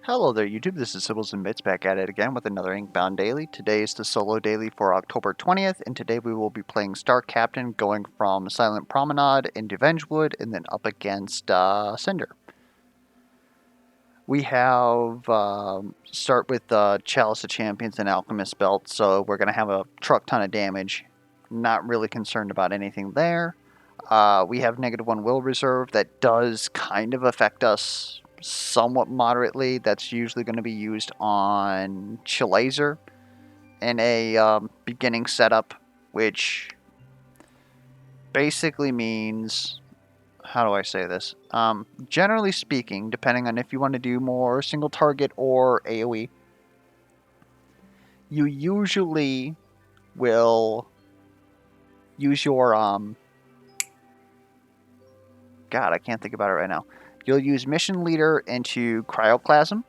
Hello there YouTube, this is Sibbles and Bits back at it again with another Inkbound Daily. Today is the solo daily for October 20th, and today we will be playing Star Captain, going from Silent Promenade into Vengewood and then up against Cinder. We have, start with Chalice of Champions and Alchemist Belt, so we're going to have a truck ton of damage. Not really concerned about anything there. We have -1 will reserve that does kind of affect us somewhat moderately. That's usually going to be used on Chilazer in a beginning setup, which basically means, how do I say this? Generally speaking, depending on if you want to do more single target or AoE, you usually will use your God, I can't think about it right now. You'll use Mission Leader into Cryoclasm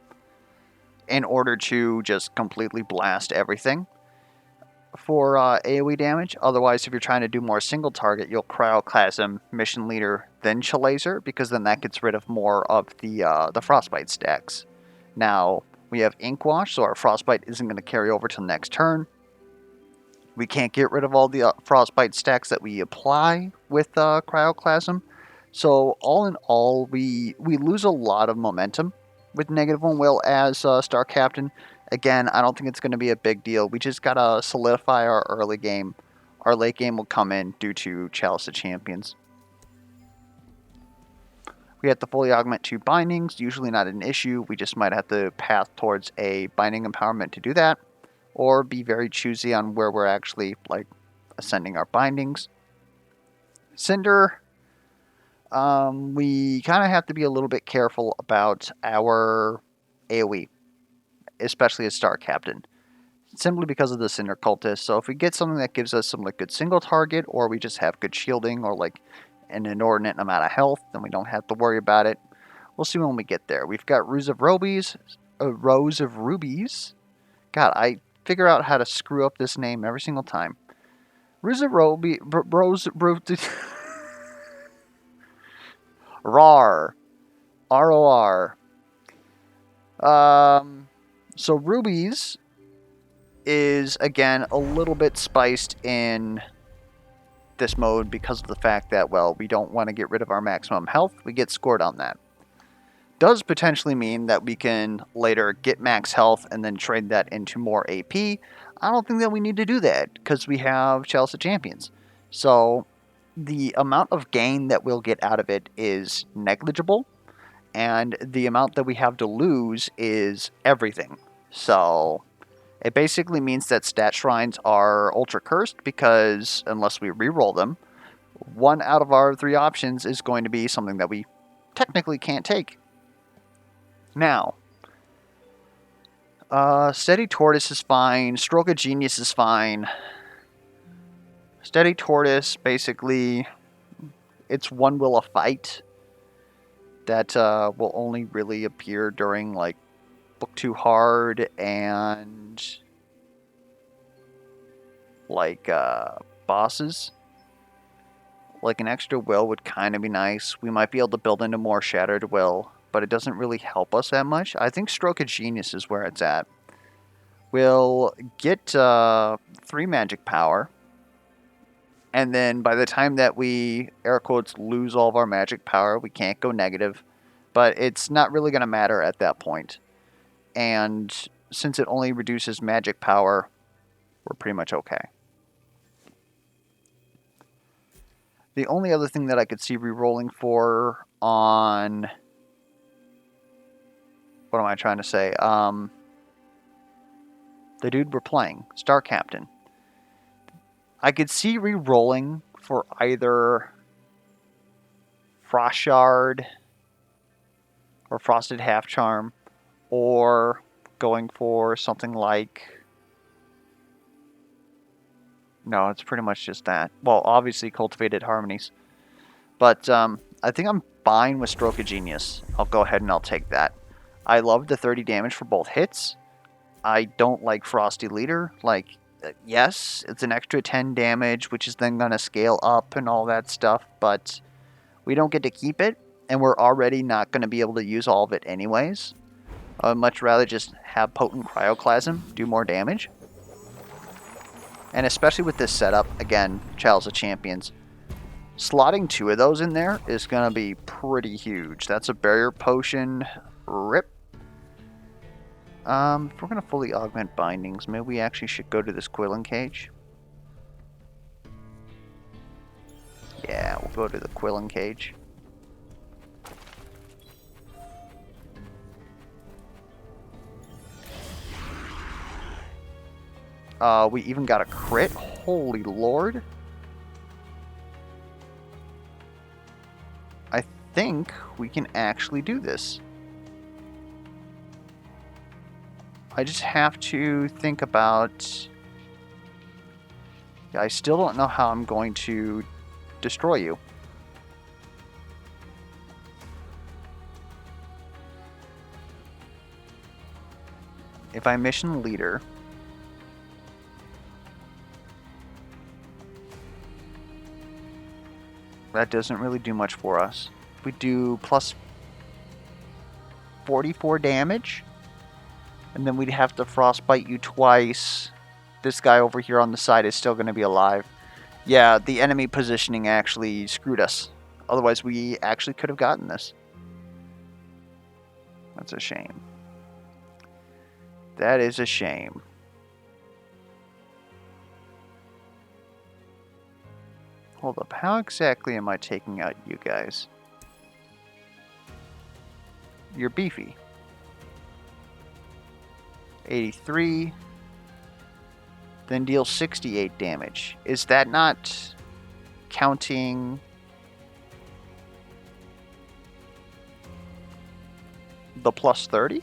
in order to just completely blast everything for AoE damage. Otherwise, if you're trying to do more single target, you'll Cryoclasm, Mission Leader, then Chilazer, because then that gets rid of more of the Frostbite stacks. Now, we have Ink Wash, so our Frostbite isn't going to carry over till next turn. We can't get rid of all the Frostbite stacks that we apply with Cryoclasm. So all in all, we lose a lot of momentum with -1 will as Star Captain. Again, I don't think it's going to be a big deal. We just got to solidify our early game. Our late game will come in due to Chalice of Champions. We have to fully augment 2 bindings, usually not an issue. We just might have to path towards a binding empowerment to do that, or be very choosy on where we're actually ascending our bindings. Cinder, we kind of have to be a little bit careful about our AoE, especially as Star Captain, simply because of the Cinder Cultist. So if we get something that gives us some good single target, or we just have good shielding, or an inordinate amount of health, then we don't have to worry about it. We'll see when we get there. We've got Rose of Rubies. God, I figure out how to screw up this name every single time. Rose of RAR. ROR. So Rubies is, again, a little bit spiced in this mode because of the fact that, well, we don't want to get rid of our maximum health. We get scored on that. Does potentially mean that we can later get max health and then trade that into more AP. I don't think that we need to do that because we have Chalice of Champions. So the amount of gain that we'll get out of it is negligible, and the amount that we have to lose is everything. So it basically means that stat shrines are ultra cursed because unless we reroll them, 1 out of our 3 options is going to be something that we technically can't take. Now, Steady Tortoise is fine. Stroke of Genius is fine. Steady Tortoise, basically, it's 1 will a fight that will only really appear during Book Too Hard and bosses. An extra will would kind of be nice. We might be able to build into more Shattered Will, but it doesn't really help us that much. I think Stroke of Genius is where it's at. We'll get 3 magic power, and then by the time that we, air quotes, lose all of our magic power, we can't go negative, but it's not really going to matter at that point. And since it only reduces magic power, we're pretty much okay. The only other thing that I could see re-rolling for on... What am I trying to say? The dude we're playing, Star Captain. I could see re-rolling for either Frost Shard or Frosted Half Charm, or going for something like... No, it's pretty much just that. Well, obviously Cultivated Harmonies. But I think I'm fine with Stroke of Genius. I'll go ahead and I'll take that. I love the 30 damage for both hits. I don't like Frosty Leader. Yes, it's an extra 10 damage, which is then going to scale up and all that stuff, but we don't get to keep it, and we're already not going to be able to use all of it anyways. I would much rather just have Potent Cryoclasm do more damage. And especially with this setup, again, Chalice of Champions, slotting 2 of those in there is going to be pretty huge. That's a Barrier Potion. Rip. If we're going to fully augment bindings, maybe we actually should go to this Quilling Cage. Yeah, we'll go to the Quilling Cage. We even got a crit. Holy Lord. I think we can actually do this. I just have to think about... I still don't know how I'm going to destroy you. If I mission leader... that doesn't really do much for us. We do plus 44 damage, and then we'd have to frostbite you twice. This guy over here on the side is still going to be alive. Yeah, the enemy positioning actually screwed us. Otherwise, we actually could have gotten this. That's a shame. That is a shame. Hold up, how exactly am I taking out you guys? You're beefy. 83. Then deal 68 damage. Is that not counting the plus 30?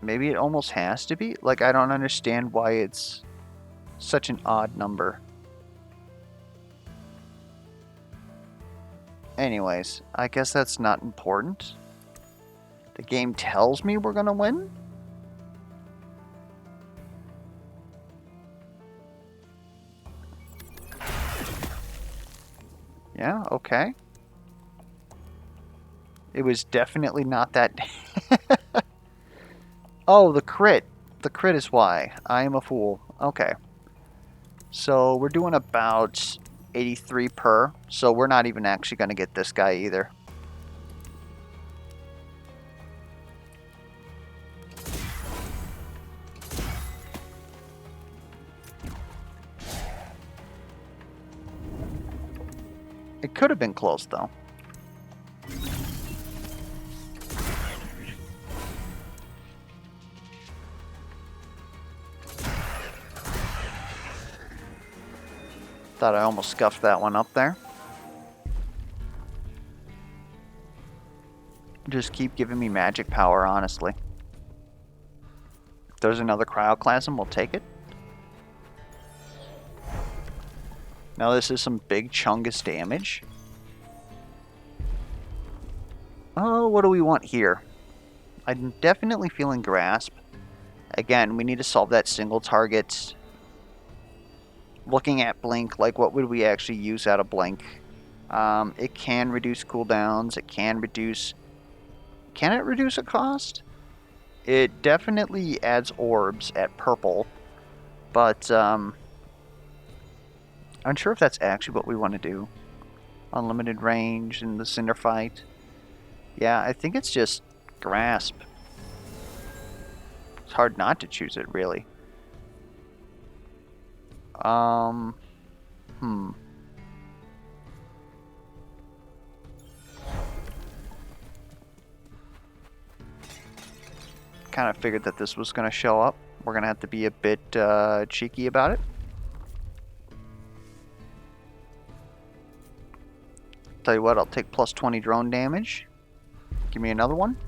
Maybe it almost has to be? Like, I don't understand why it's such an odd number. Anyways, I guess that's not important. The game tells me we're gonna win? Yeah, okay. It was definitely not that... Oh, the crit. The crit is why. I am a fool. Okay. So we're doing about 83 per. So we're not even actually going to get this guy either. It could have been close though. Thought I almost scuffed that one up there. Just keep giving me magic power, honestly. If there's another Cryoclasm, we'll take it. Now this is some big chungus damage. Oh, what do we want here? I'm definitely feeling Grasp. Again, we need to solve that single target. Looking at Blink, like what would we actually use out of Blink? It can reduce cooldowns. It can reduce... Can it reduce a cost? It definitely adds orbs at purple. But, I'm unsure if that's actually what we want to do. Unlimited range in the Cinder fight. Yeah, I think it's just Grasp. It's hard not to choose it, really. Kind of figured that this was going to show up. We're going to have to be a bit cheeky about it. Tell you what, I'll take plus 20 drone damage. Give me another one.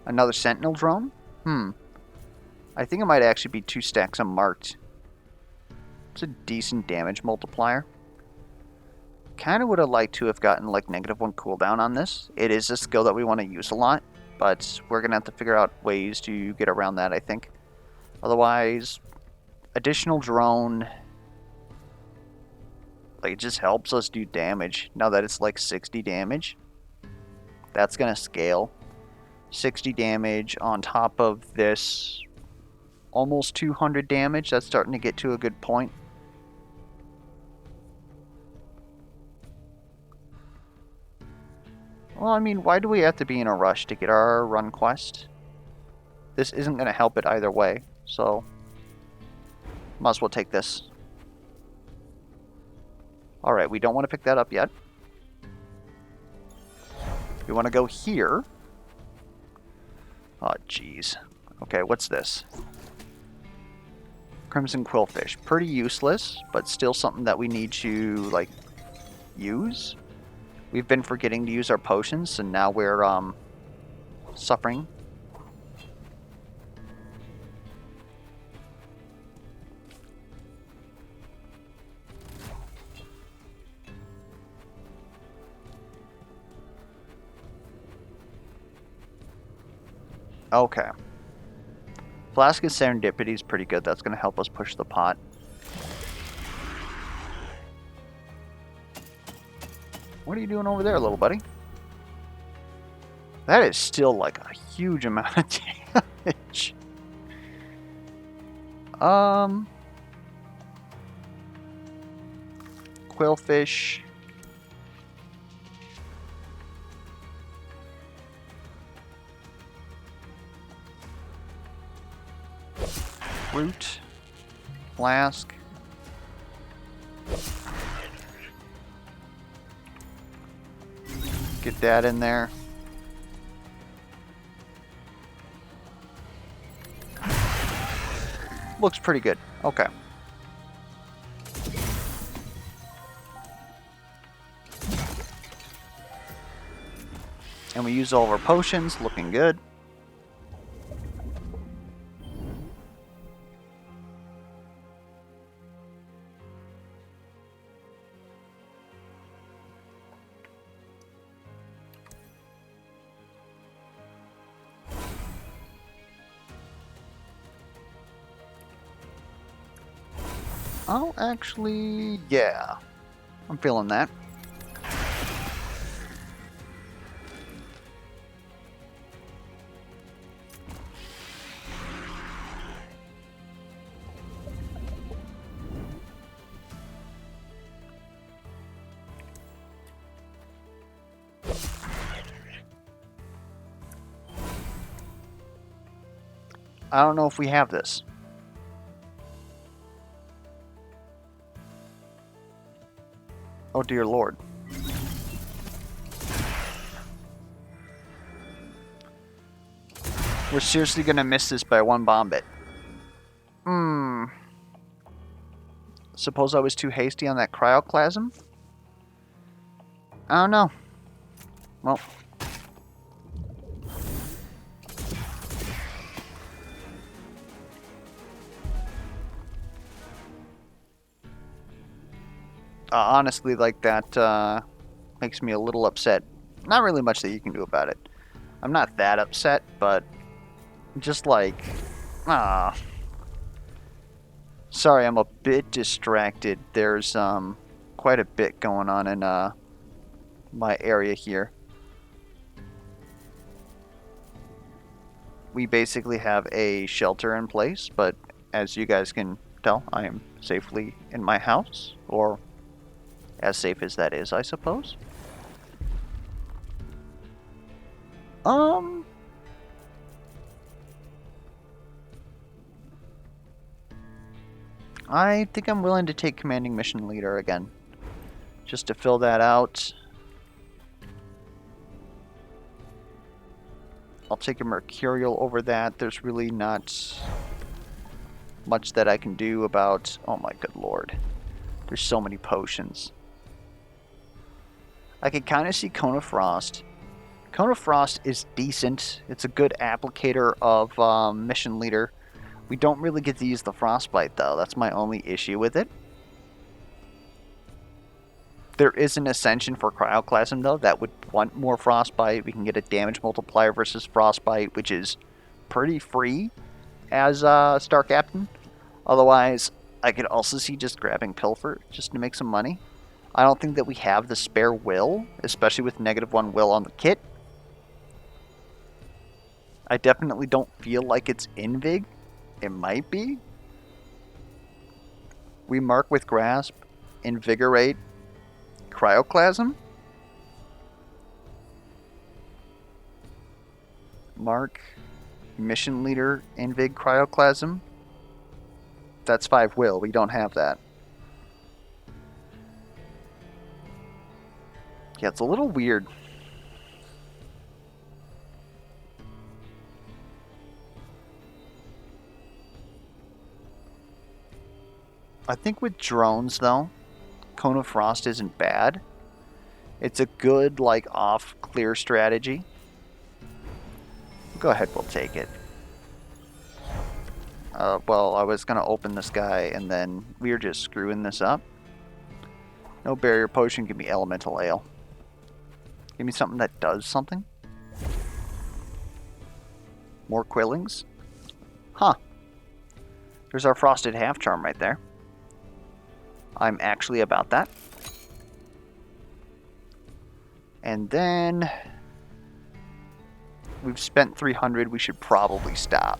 Another Sentinel drone. I think it might actually be 2 stacks of Marked. It's a decent damage multiplier. Kind of would have liked to have gotten like -1 cooldown on this. It is a skill that we want to use a lot, but we're going to have to figure out ways to get around that, I think. Otherwise, additional drone Like, it just helps us do damage. Now that it's like 60 damage, that's going to scale. 60 damage on top of this almost 200 damage. That's starting to get to a good point. Well, I mean, why do we have to be in a rush to get our run quest? This isn't going to help it either way, so might as well take this. Alright, we don't want to pick that up yet. We want to go here. Oh, jeez. Okay, what's this? Crimson Quillfish. Pretty useless, but still something that we need to, like, use. We've been forgetting to use our potions, and now we're, suffering. Okay. Flask of Serendipity is pretty good. That's going to help us push the pot. What are you doing over there, little buddy? That is still like a huge amount of damage. Quillfish. Root. Flask. Get that in there. Looks pretty good. Okay. And we use all of our potions. Looking good. Oh, actually, yeah. I'm feeling that. I don't know if we have this. Oh dear lord. We're seriously gonna miss this by one bomb bit. Suppose I was too hasty on that cryoclasm? I don't know. Well. Honestly, like, that makes me a little upset. Not really much that you can do about it. I'm not that upset, but just like, sorry, I'm a bit distracted. There's quite a bit going on in my area here. We basically have a shelter in place, but as you guys can tell, I am safely in my house, or as safe as that is, I suppose. I think I'm willing to take Commanding Mission Leader again, just to fill that out. I'll take a Mercurial over that. There's really not much that I can do about... Oh my good lord. There's so many potions. I can kind of see Cone of Frost. Cone of Frost is decent. It's a good applicator of Mission Leader. We don't really get to use the Frostbite, though. That's my only issue with it. There is an Ascension for Cryoclasm, though, that would want more Frostbite. We can get a damage multiplier versus Frostbite, which is pretty free as Star Captain. Otherwise, I could also see just grabbing Pilfer just to make some money. I don't think that we have the spare will, especially with -1 will on the kit. I definitely don't feel like it's Invig. It might be. We mark with Grasp, Invigorate, Cryoclasm. Mark, Mission Leader, Invig, Cryoclasm. That's 5 will. We don't have that. Yeah, it's a little weird. I think with drones, though, Cone of Frost isn't bad. It's a good, like, off-clear strategy. Go ahead, we'll take it. Well, I was going to open this guy, and then we are just screwing this up. No barrier potion, give me elemental ale. Give me something that does something. More quillings. Huh. There's our frosted half charm right there. I'm actually about that. And then we've spent 300. We should probably stop.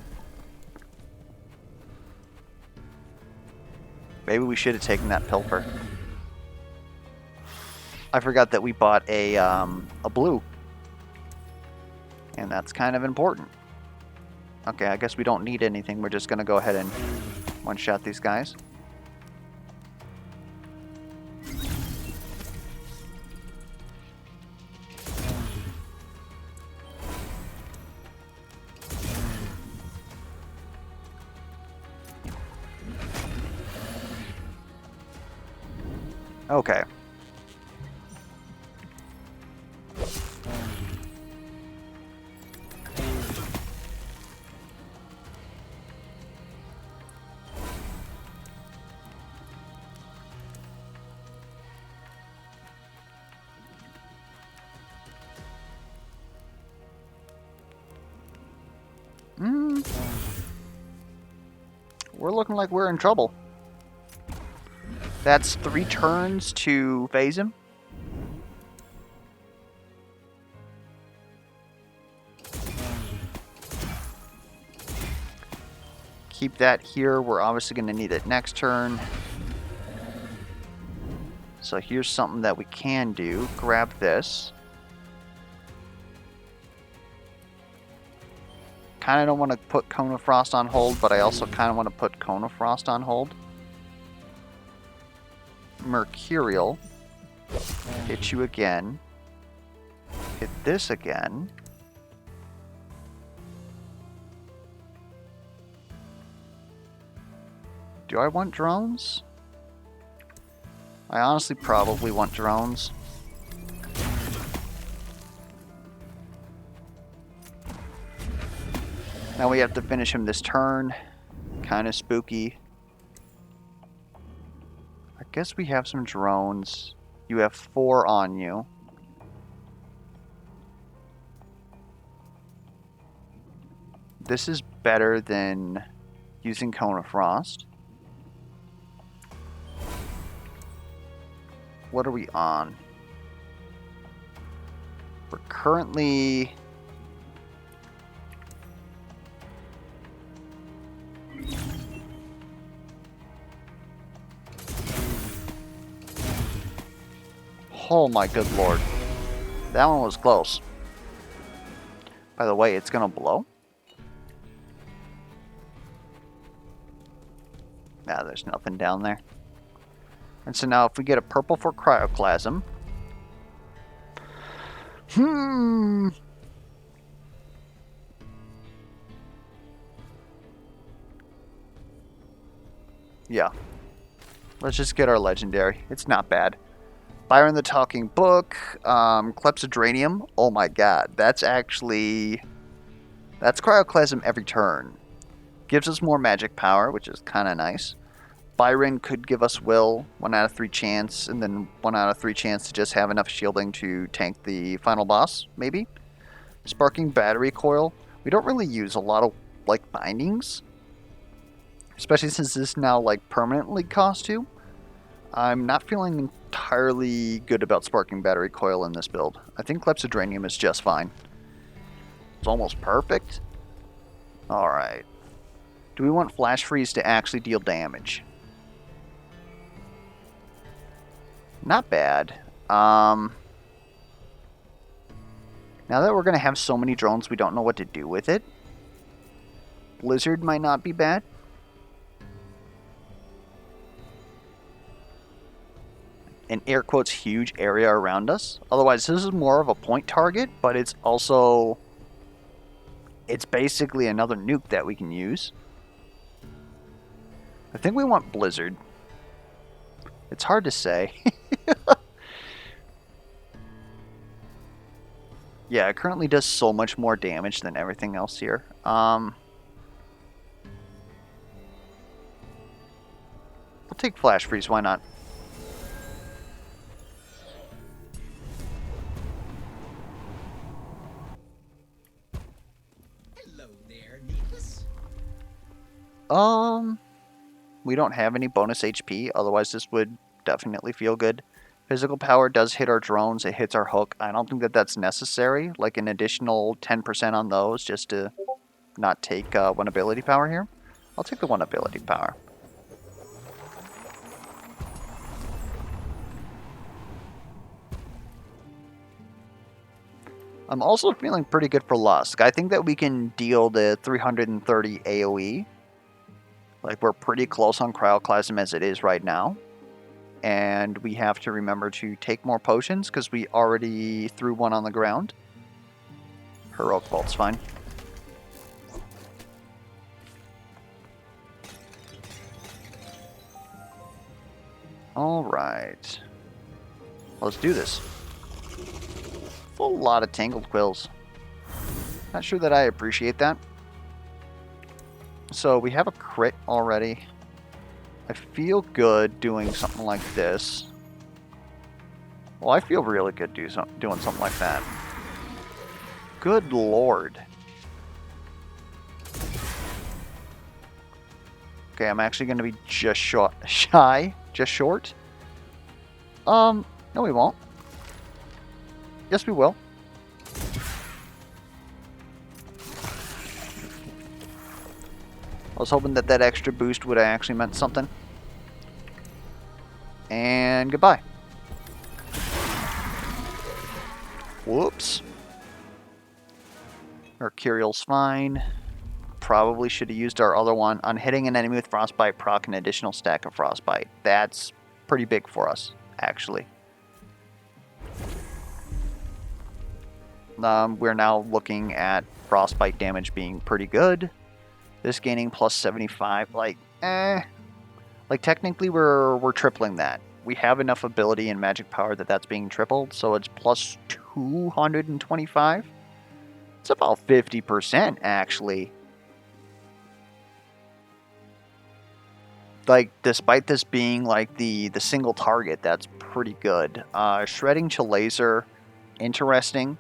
Maybe we should have taken that pilfer. I forgot that we bought a blue. And that's kind of important. Okay, I guess we don't need anything. We're just going to go ahead and one-shot these guys. Okay. We're looking like we're in trouble. That's 3 turns to phase him. Keep that here. We're obviously going to need it next turn. So here's something that we can do. Grab this. Kind of don't want to put Cone of Frost on hold, but I also kind of want to put Cone of Frost on hold. Mercurial. Hit you again. Hit this again. Do I want drones? I honestly probably want drones. Now we have to finish him this turn. Kind of spooky. I guess we have some drones. You have 4 on you. This is better than using Cone of Frost. What are we on? We're currently... Oh my good lord. That one was close. By the way, it's gonna blow. Nah, there's nothing down there. And so now if we get a purple for Cryoclasm. Yeah. Let's just get our legendary. It's not bad. Byron the Talking Book, Clepsydranium. Oh my god, that's Cryoclasm every turn. Gives us more magic power, which is kind of nice. Byron could give us will, 1 out of 3 chance, and then 1 out of 3 chance to just have enough shielding to tank the final boss, maybe. Sparking Battery Coil. We don't really use a lot of, like, bindings. Especially since this now, like, permanently costs 2. I'm not feeling entirely good about Sparking Battery Coil in this build. I think Clepsydranium is just fine. It's almost perfect. Alright. Do we want Flash Freeze to actually deal damage? Not bad. Now that we're going to have so many drones, we don't know what to do with it. Blizzard might not be bad. An air quotes huge area around us. Otherwise, this is more of a point target, but it's also... it's basically another nuke that we can use. I think we want Blizzard. It's hard to say. Yeah, it currently does so much more damage than everything else here. We'll take Flash Freeze, why not? Hello there, Needless. We don't have any bonus HP, otherwise this would definitely feel good. Physical power does hit our drones, it hits our hook. I don't think that that's necessary, like an additional 10% on those just to not take one ability power here. I'll take the one ability power. I'm also feeling pretty good for Lusk. I think that we can deal the 330 AoE. Like, we're pretty close on Cryoclasm as it is right now. And we have to remember to take more potions because we already threw one on the ground. Heroic Bolt's fine. Alright. Let's do this. Full lot of Tangled Quills. Not sure that I appreciate that. So we have a crit already. I feel good doing something like this. Well, I feel really good doing something like that. Good lord. Okay, I'm actually going to be just shy. Just short. No we won't. Yes, we will. I was hoping that that extra boost would have actually meant something. And goodbye. Whoops. Mercurial's fine. Probably should have used our other one. On hitting an enemy with Frostbite, proc an additional stack of Frostbite. That's pretty big for us, actually. We're now looking at Frostbite damage being pretty good. This gaining plus 75, like, Like, technically, we're tripling that. We have enough ability and magic power that that's being tripled, so it's plus 225. It's about 50%, actually. Like, despite this being, like, the single target, that's pretty good. Shredding to laser, interesting.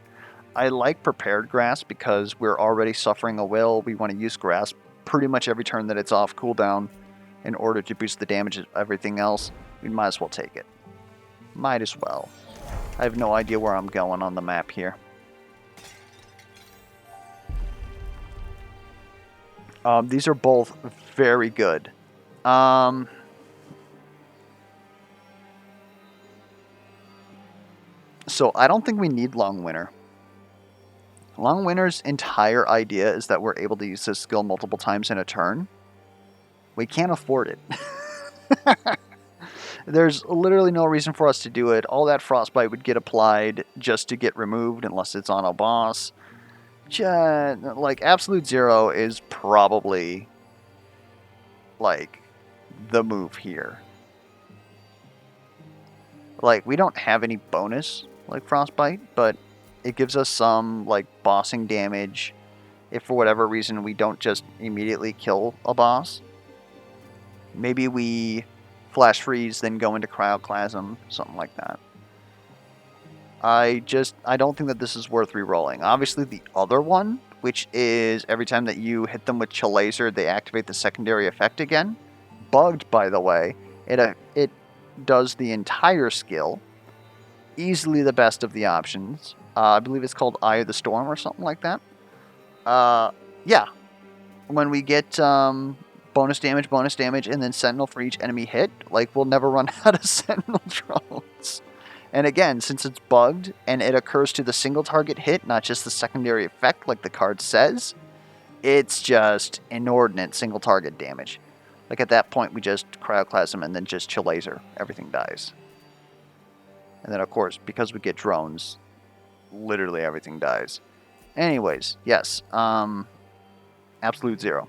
I like Prepared Grasp because we're already suffering a will. We want to use Grasp pretty much every turn that it's off cooldown in order to boost the damage of everything else. We might as well take it. Might as well. I have no idea where I'm going on the map here. These are both very good. So I don't think we need Long Winter. Long Winter's entire idea is that we're able to use this skill multiple times in a turn. We can't afford it. There's literally no reason for us to do it. All that Frostbite would get applied just to get removed unless it's on a boss. Like, Absolute Zero is probably, like, the move here. Like, we don't have any bonus like Frostbite, but it gives us some, like, bossing damage if for whatever reason we don't just immediately kill a boss. Maybe we Flash Freeze, then go into Cryoclasm, something like that. I don't think that this is worth re-rolling. Obviously, the other one, which is every time that you hit them with Chill Laser, they activate the secondary effect again. Bugged, by the way. It does the entire skill. Easily the best of the options. I believe it's called Eye of the Storm or something like that. Yeah. When we get bonus damage, and then Sentinel for each enemy hit, like, we'll never run out of Sentinel drones. And again, since it's bugged and it occurs to the single target hit, not just the secondary effect like the card says, it's just inordinate single target damage. Like, at that point, we just Cryoclasm and then just Chill Laser. Everything dies. And then, of course, because we get drones, literally everything dies. Anyways, yes. Absolute zero.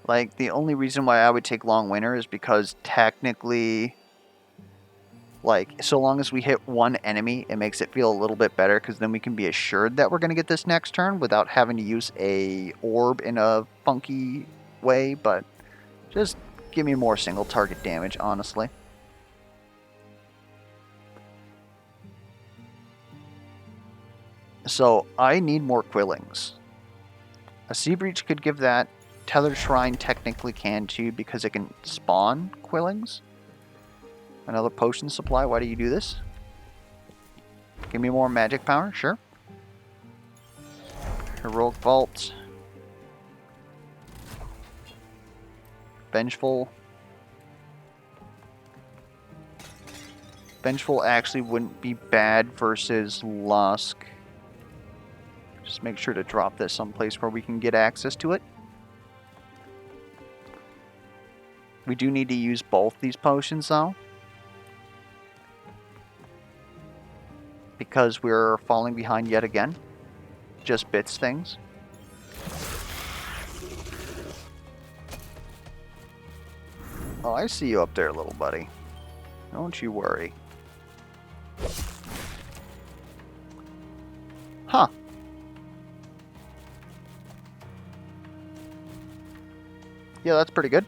Like, the only reason why I would take Long Winter is because technically, like, so long as we hit one enemy, it makes it feel a little bit better, because then we can be assured that we're going to get this next turn without having to use a orb in a funky way, but just give me more single target damage, honestly. So, I need more Quillings. A Sea Breach could give that. Tethered Shrine technically can too, because it can spawn Quillings. Another potion supply, why do you do this? Give me more magic power, sure. Heroic Vault. Vengeful. Vengeful actually wouldn't be bad versus Lusk. Just make sure to drop this someplace where we can get access to it. We do need to use both these potions, though, because we're falling behind yet again. Just bits things. Oh, I see you up there, little buddy. Don't you worry. Huh. Yeah, that's pretty good.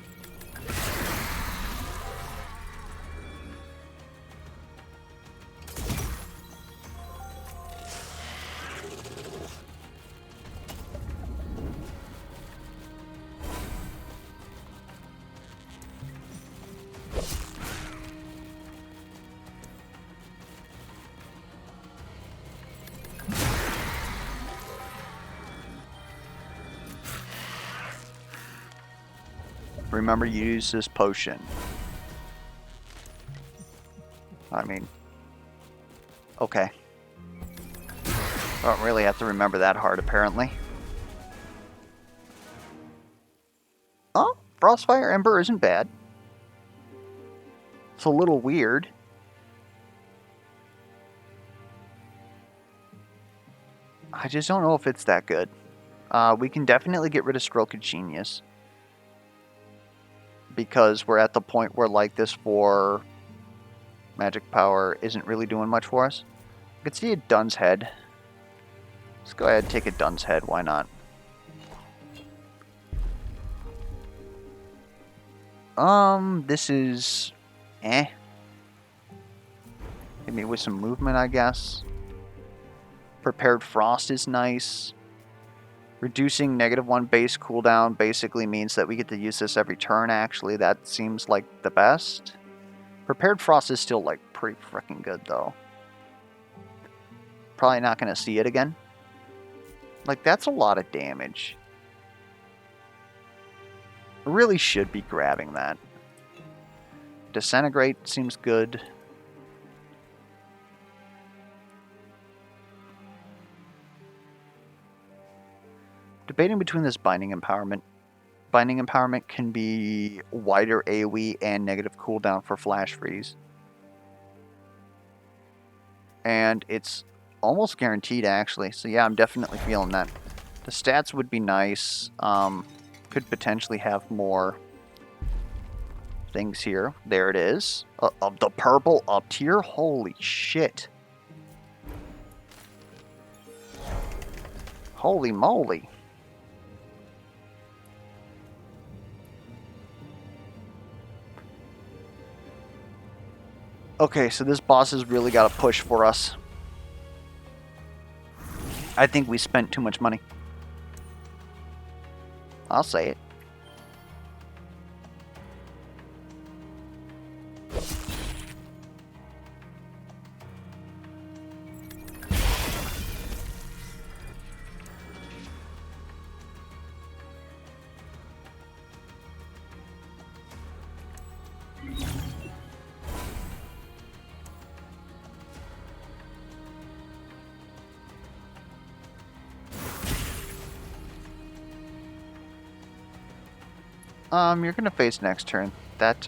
Remember, you use this potion. I mean, okay. Don't really have to remember that hard, apparently. Oh, Frostfire Ember isn't bad. It's a little weird. I just don't know if it's that good. We can definitely get rid of Stroke of Genius, because we're at the point where, like, this 4 magic power isn't really doing much for us. I could see a Dun's Head. Let's go ahead and take a Dun's Head, why not? This is... eh. Hit me with some movement, I guess. Prepared Frost is nice. Reducing -1 base cooldown basically means that we get to use this every turn, actually. That seems like the best. Prepared Frost is still, like, pretty freaking good, though. Probably not going to see it again. Like, that's a lot of damage. Really should be grabbing that. Disintegrate seems good. Debating between this Binding Empowerment. Binding Empowerment can be wider AoE and negative cooldown for Flash Freeze. And it's almost guaranteed, actually. So yeah, I'm definitely feeling that. The stats would be nice. Could potentially have more things here. There it is. Of the purple up tier? Holy shit. Holy moly. Okay, so this boss has really got to push for us. I think we spent too much money. I'll say it. You're gonna face next turn. That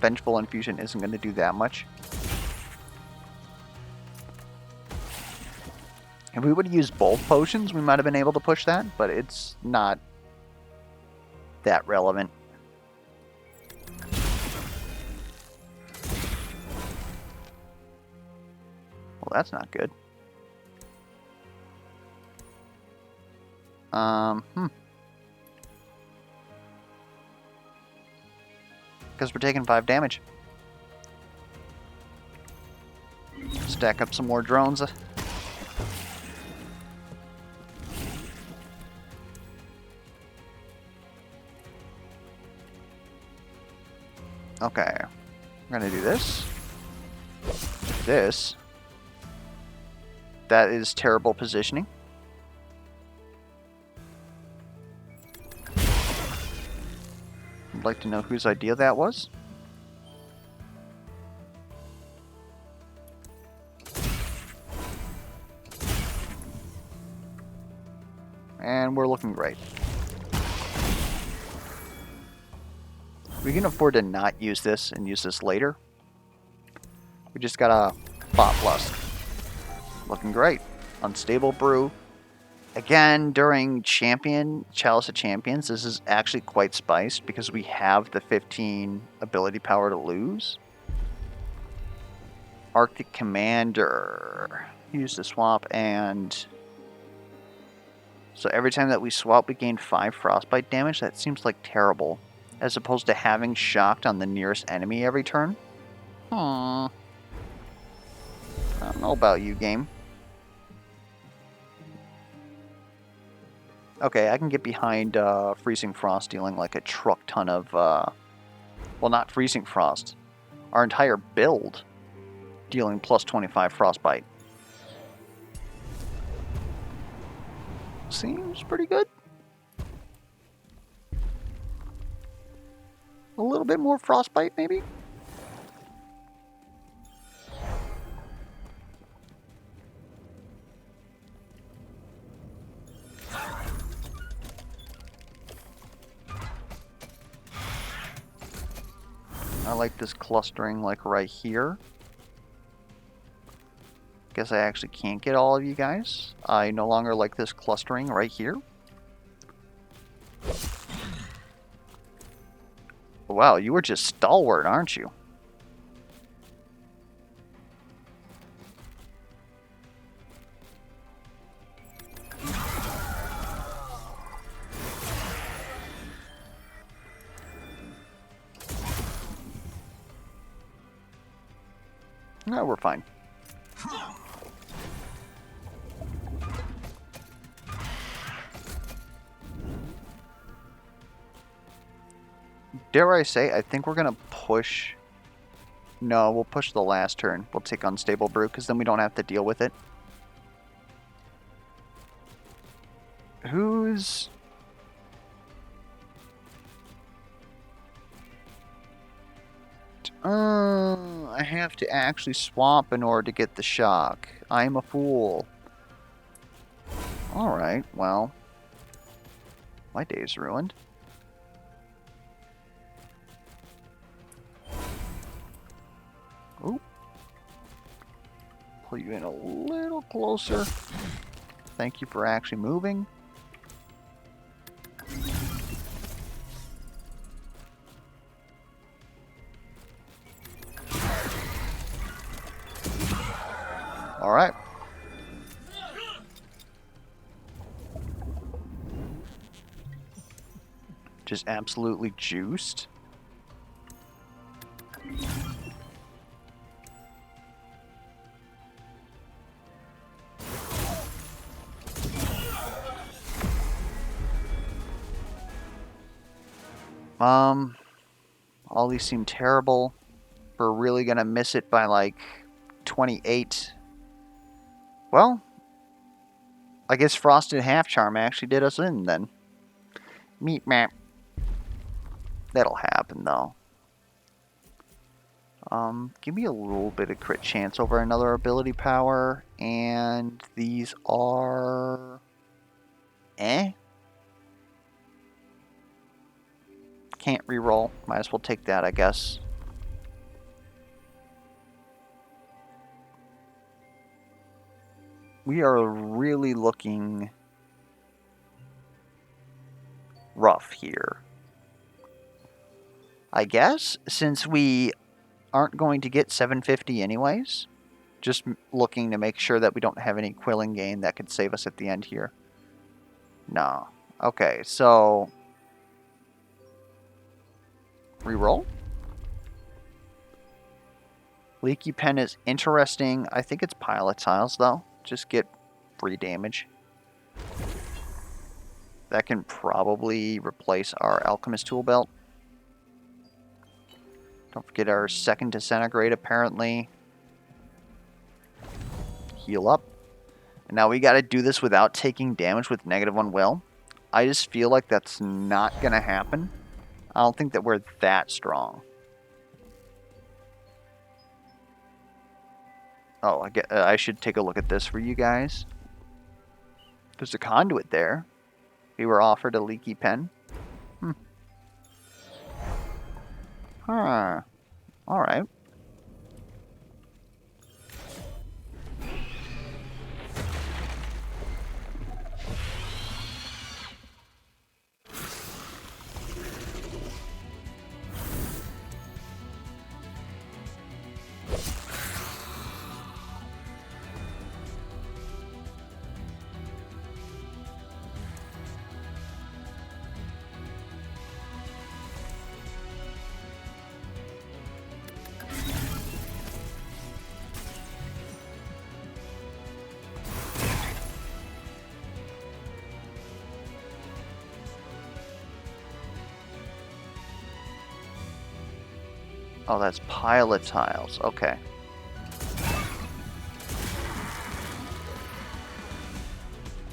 Vengeful Infusion isn't gonna do that much. If we would have used both potions, we might have been able to push that, but it's not that relevant. Well, that's not good. Because we're taking 5 damage. Stack up some more drones. Okay. We're gonna do this. This. That is terrible positioning. I'd like to know whose idea that was. And we're looking great. We can afford to not use this and use this later. We just gotta Bot Plus. Looking great. Unstable Brew. Again, during Chalice of Champions, this is actually quite spiced because we have the 15 ability power to lose. Arctic Commander. Use the swap, and so every time that we swap, we gain 5 frostbite damage. That seems like terrible. As opposed to having shocked on the nearest enemy every turn. I don't know about you, game. Okay, I can get behind Freezing Frost dealing like a truck ton of... well, not Freezing Frost. Our entire build dealing plus 25 Frostbite. Seems pretty good. A little bit more Frostbite, maybe? I like this clustering like right here. Guess I actually can't get all of you guys. I no longer like this clustering right here. Wow, you were just stalwart, aren't you? No, we're fine. Dare I say, I think we're going to push... No, we'll push the last turn. We'll take Unstable Brew, because then we don't have to deal with it. Who's... I have to actually swap in order to get the shock. I'm a fool. Alright, well... My day's ruined. Oop. Pull you in a little closer. Thank you for actually moving. Alright. Just absolutely juiced. All these seem terrible. We're really gonna miss it by like 28. Well, I guess Frosted Half Charm actually did us in then. Meat map. That'll happen though. Give me a little bit of crit chance over another ability power, and these are... Can't reroll. Might as well take that, I guess. We are really looking rough here. I guess, since we aren't going to get 750 anyways, just looking to make sure that we don't have any quilling gain that could save us at the end here. No. Okay, so reroll. Leaky Pen is interesting. I think it's Pilot Tiles, though. Just get free damage. That can probably replace our Alchemist Tool Belt. Don't forget our second Disintegrate, apparently. Heal up. And now we got to do this without taking damage with -1 will. I just feel like that's not going to happen. I don't think that we're that strong. Oh, I should take a look at this for you guys. There's a conduit there. We were offered a Leaky Pen. Huh. Alright. Oh, that's Pilot Tiles. Okay.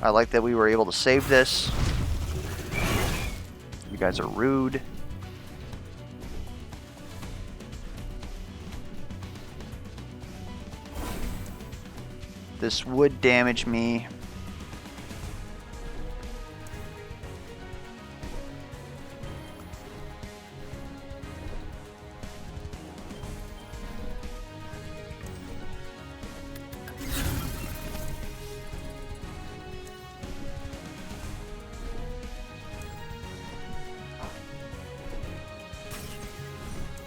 I like that we were able to save this. You guys are rude. This would damage me.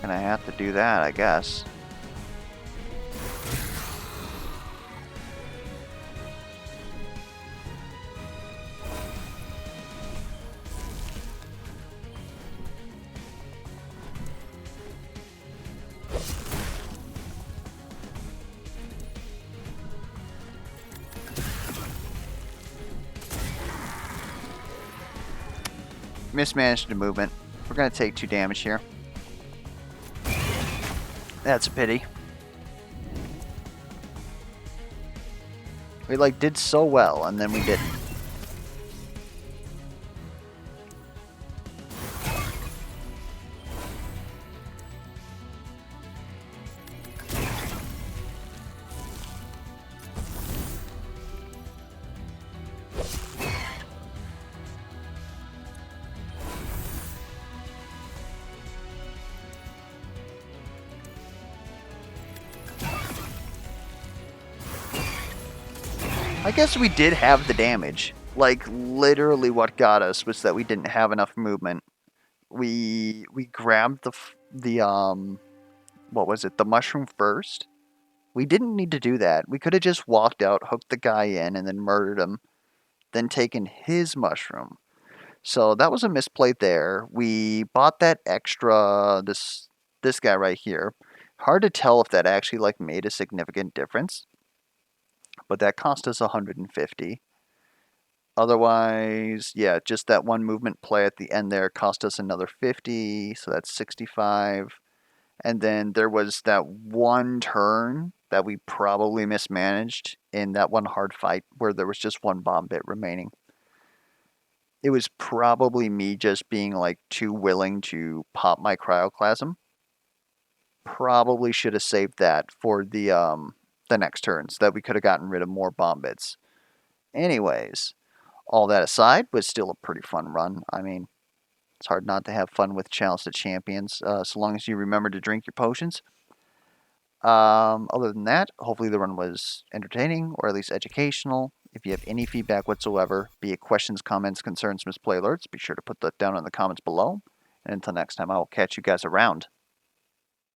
Gonna have to do that, I guess. Mismanaged the movement. We're gonna take 2 damage here. That's a pity. We did so well, and then we didn't. I guess we did have the damage. Literally what got us was that we didn't have enough movement. We grabbed what was it? The mushroom first. We didn't need to do that. We could have just walked out, hooked the guy in, and then murdered him. Then taken his mushroom. So that was a misplay there. We bought that extra, this guy right here. Hard to tell if that actually made a significant difference. But that cost us 150. Otherwise, yeah, just that one movement play at the end there cost us another 50, so that's 65. And then there was that one turn that we probably mismanaged in that one hard fight where there was just one bomb bit remaining. It was probably me just being too willing to pop my cryoclasm. Probably should have saved that for the next turn so that we could have gotten rid of more bomb bits. Anyways, all that aside, was still a pretty fun run. I mean, It's hard not to have fun with Chalice of Champions, so long as you remember to drink your potions. Other than that, hopefully the run was entertaining or at least educational. If you have any feedback whatsoever, be it questions, comments, concerns, misplay alerts, be sure to put that down in the comments below. And until next time, I will catch you guys around.